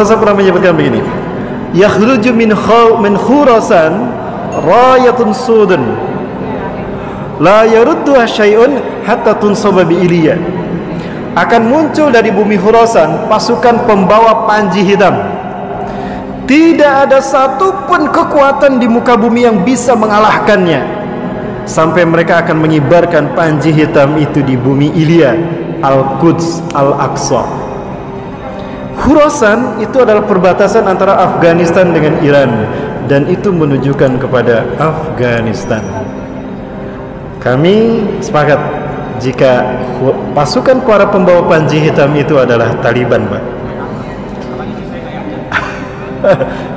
SAW pernah menyebutkan begini, yakhruju min Khurasan rayatun sudun la yarudduha syai'un hatta tunsaba bi Iliya. Akan muncul dari bumi Khurasan pasukan pembawa panji hitam. Tidak ada satupun kekuatan di muka bumi yang bisa mengalahkannya, sampai mereka akan mengibarkan panji hitam itu di bumi Ilya, Al-Quds, Al-Aqsa. Khurasan itu adalah perbatasan antara Afghanistan dengan Iran, dan itu menunjukkan kepada Afghanistan. Kami sepakat jika pasukan para pembawa panji hitam itu adalah Taliban, Pak.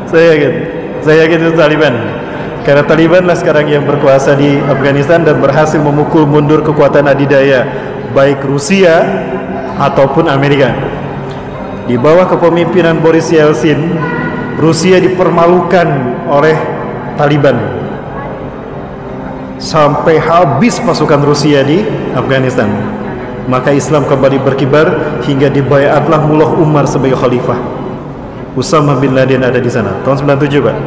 Saya yakin itu Taliban. Karena Taliban lah sekarang yang berkuasa di Afghanistan dan berhasil memukul mundur kekuatan adidaya baik Rusia ataupun Amerika. Di bawah kepemimpinan Boris Yeltsin, Rusia dipermalukan oleh Taliban sampai habis pasukan Rusia di Afghanistan. Maka Islam kembali berkibar hingga dibayatlah Mullah Umar sebagai khalifah. Usama bin Laden ada di sana tahun 97, Pak.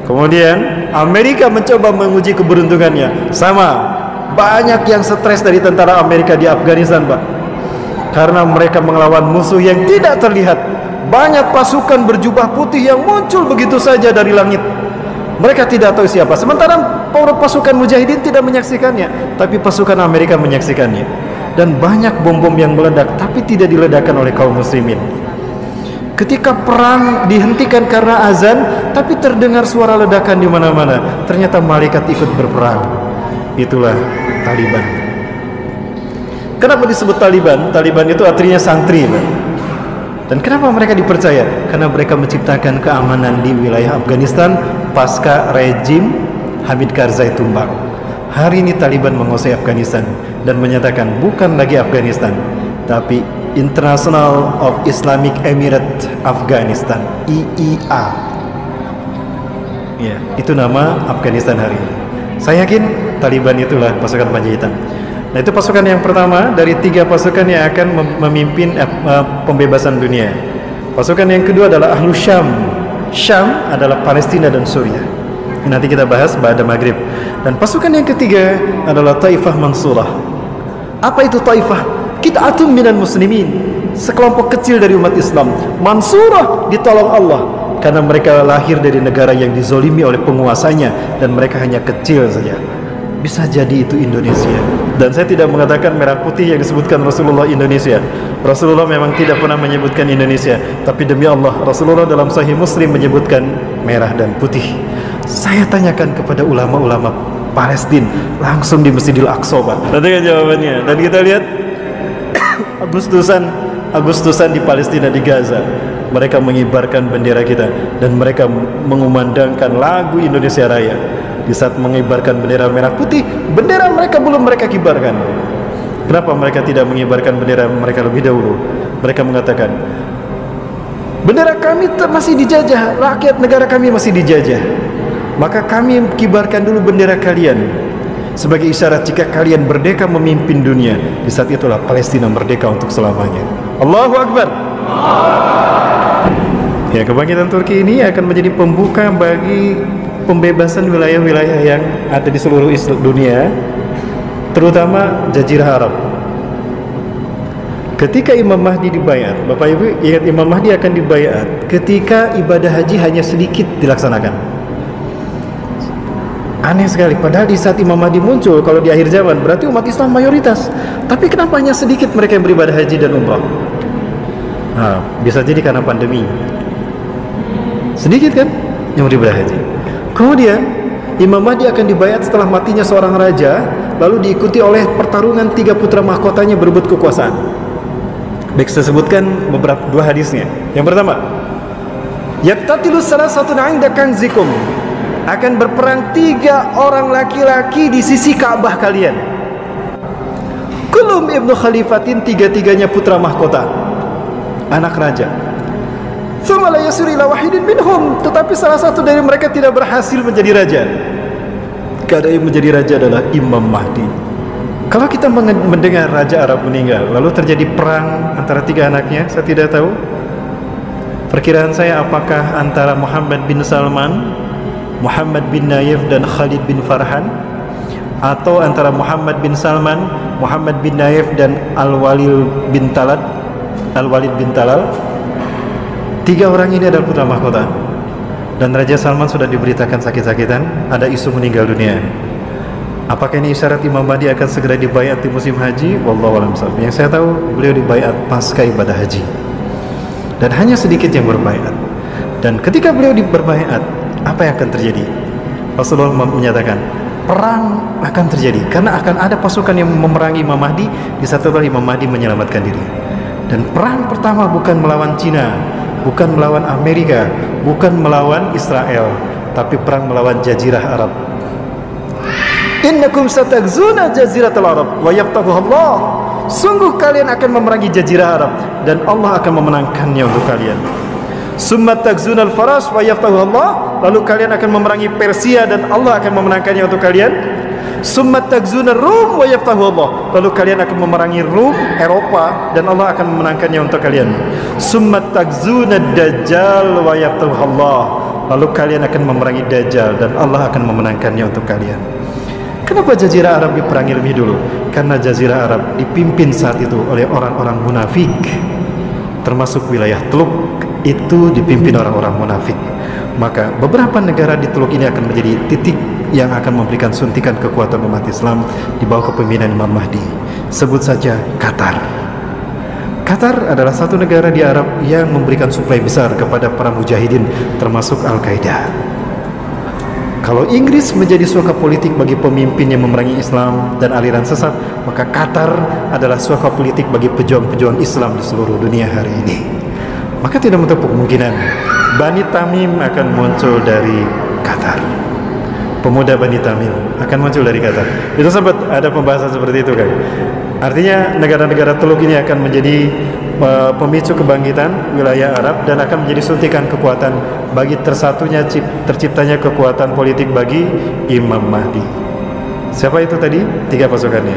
Kemudian Amerika mencoba menguji keberuntungannya. Sama, banyak yang stres dari tentara Amerika di Afghanistan, Pak, karena mereka melawan musuh yang tidak terlihat. Banyak pasukan berjubah putih yang muncul begitu saja dari langit. Mereka tidak tahu siapa. Sementara pasukan mujahidin tidak menyaksikannya, tapi pasukan Amerika menyaksikannya. Dan banyak bom-bom yang meledak, tapi tidak diledakkan oleh kaum muslimin. Ketika perang dihentikan karena azan, tapi terdengar suara ledakan di mana-mana. Ternyata malaikat ikut berperang. Itulah Taliban. Kenapa disebut Taliban? Taliban itu artinya santri, Pak. Dan kenapa mereka dipercaya? Karena mereka menciptakan keamanan di wilayah Afghanistan pasca rejim Hamid Karzai tumbang. Hari ini Taliban menguasai Afghanistan dan menyatakan bukan lagi Afghanistan, tapi International of Islamic Emirate Afghanistan, IIA. Ya, itu nama Afghanistan hari ini. Saya yakin Taliban itulah pasukan panji hitam. Nah, itu pasukan yang pertama dari 3 pasukan yang akan memimpin pembebasan dunia. Pasukan yang kedua adalah Ahlu Syam. Syam adalah Palestina dan Suriah. Nanti kita bahas pada maghrib. Dan pasukan yang ketiga adalah Taifah Mansurah. Apa itu Taifah? Qit'atun minal muslimin, sekelompok kecil dari umat Islam. Mansurah, ditolong Allah, karena mereka lahir dari negara yang dizolimi oleh penguasanya, dan mereka hanya kecil saja. Bisa jadi itu Indonesia. Dan saya tidak mengatakan merah putih yang disebutkan Rasulullah Indonesia. Rasulullah memang tidak pernah menyebutkan Indonesia, tapi demi Allah, Rasulullah dalam Sahih Muslim menyebutkan merah dan putih. Saya tanyakan kepada ulama-ulama Palestina langsung di Masjidil Aqsa, Pak. Nanti kan jawabannya. Dan kita lihat Agustusan di Palestina, di Gaza, mereka mengibarkan bendera kita dan mereka mengumandangkan lagu Indonesia Raya. Di saat mengibarkan bendera merah putih, bendera mereka belum mereka kibarkan. Kenapa mereka tidak mengibarkan bendera mereka lebih dahulu? Mereka mengatakan, bendera kami masih dijajah, rakyat negara kami masih dijajah, maka kami kibarkan dulu bendera kalian sebagai isyarat jika kalian merdeka memimpin dunia. Di saat itulah Palestina merdeka untuk selamanya. Allahu Akbar. Ya, kebangkitan Turki ini akan menjadi pembuka bagi pembebasan wilayah-wilayah yang ada di seluruh dunia, terutama Jazirah Arab. Ketika Imam Mahdi dibayat, Bapak Ibu ingat Imam Mahdi akan dibayat ketika ibadah haji hanya sedikit dilaksanakan. Aneh sekali, padahal di saat Imam Mahdi muncul, kalau di akhir zaman berarti umat Islam mayoritas. Tapi kenapa hanya sedikit mereka yang beribadah haji dan umrah? Nah, bisa jadi karena pandemi. Sedikit kan yang beribadah haji. Kemudian Imam Mahdi akan dibayat setelah matinya seorang raja, lalu diikuti oleh pertarungan 3 putra mahkotanya berebut kekuasaan. Baik, saya sebutkan beberapa 2 hadisnya. Yang pertama, yaqtatilus salasatun 'inda kanzikum, akan berperang 3 orang laki-laki di sisi Ka'bah kalian. Kulum ibnu khalifatin, 3-3-nya putra mahkota, anak raja. Tsumma la yasir ila wahidin minhum, tetapi salah satu dari mereka tidak berhasil menjadi raja. Karena yang menjadi raja adalah Imam Mahdi. Kalau kita mendengar raja Arab meninggal, lalu terjadi perang antara 3 anaknya, saya tidak tahu. Perkiraan saya apakah antara Muhammad bin Salman, Muhammad bin Nayef dan Khalid bin Farhan, atau antara Muhammad bin Salman, Muhammad bin Nayef dan Al-Walid bin Talal. Tiga orang ini adalah putra mahkota, dan Raja Salman sudah diberitakan sakit-sakitan, ada isu meninggal dunia. Apakah ini isyarat Imam Mahdi akan segera dibaiat di musim haji? Wallahu a'lam bishawab. Yang saya tahu, beliau dibaiat pasca ibadah haji, dan hanya sedikit yang berbaiat. Dan ketika beliau berbaiat, apa yang akan terjadi? Rasulullah menyatakan perang akan terjadi, karena akan ada pasukan yang memerangi Imam Mahdi. Di satu kali Imam Mahdi menyelamatkan diri. Dan perang pertama bukan melawan Cina, bukan melawan Amerika, bukan melawan Israel, tapi perang melawan Jazirah Arab. Innakum satagzuna jaziratal Arab wa yaftahuha Allah. Sungguh kalian akan memerangi Jazirah Arab, dan Allah akan memenangkannya untuk kalian. Summa tagzunal faras wa yaftahuha Allah. Lalu kalian akan memerangi Persia, dan Allah akan memenangkannya untuk kalian. Summa tagzunar Rum wa yaftahuha Allah. Lalu kalian akan memerangi Rum, Eropa, dan Allah akan memenangkannya untuk kalian. Summa tagzunad Dajjal wa yaftahuha Allah. Lalu kalian akan memerangi Dajjal, dan Allah akan memenangkannya untuk kalian. Kenapa Jazirah Arab diperangi lebih dulu? Karena Jazirah Arab dipimpin saat itu oleh orang-orang munafik, termasuk wilayah Teluk itu dipimpin orang-orang munafik. Maka beberapa negara di Teluk ini akan menjadi titik yang akan memberikan suntikan kekuatan umat Islam di bawah kepemimpinan Imam Mahdi. Sebut saja Qatar. Qatar adalah satu negara di Arab yang memberikan suplai besar kepada para mujahidin, termasuk Al-Qaeda. Kalau Inggris menjadi suaka politik bagi pemimpin yang memerangi Islam dan aliran sesat, maka Qatar adalah suaka politik bagi pejuang-pejuang Islam di seluruh dunia hari ini. Maka tidak menutup kemungkinan Bani Tamim akan muncul dari Qatar. Pemuda Bani Tamim akan muncul dari Qatar. Itu sempat ada pembahasan seperti itu kan. Artinya negara-negara Teluk ini akan menjadi pemicu kebangkitan wilayah Arab, dan akan menjadi suntikan kekuatan bagi terciptanya kekuatan politik bagi Imam Mahdi. Siapa itu tadi? Tiga pasukannya.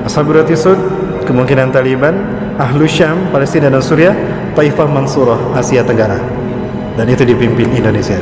Ashabul Ratisud, kemungkinan Taliban, Ahlus Syam, Palestina dan Suriah, Taifah Mansurah, Asia Tenggara. Dan itu dipimpin Indonesia.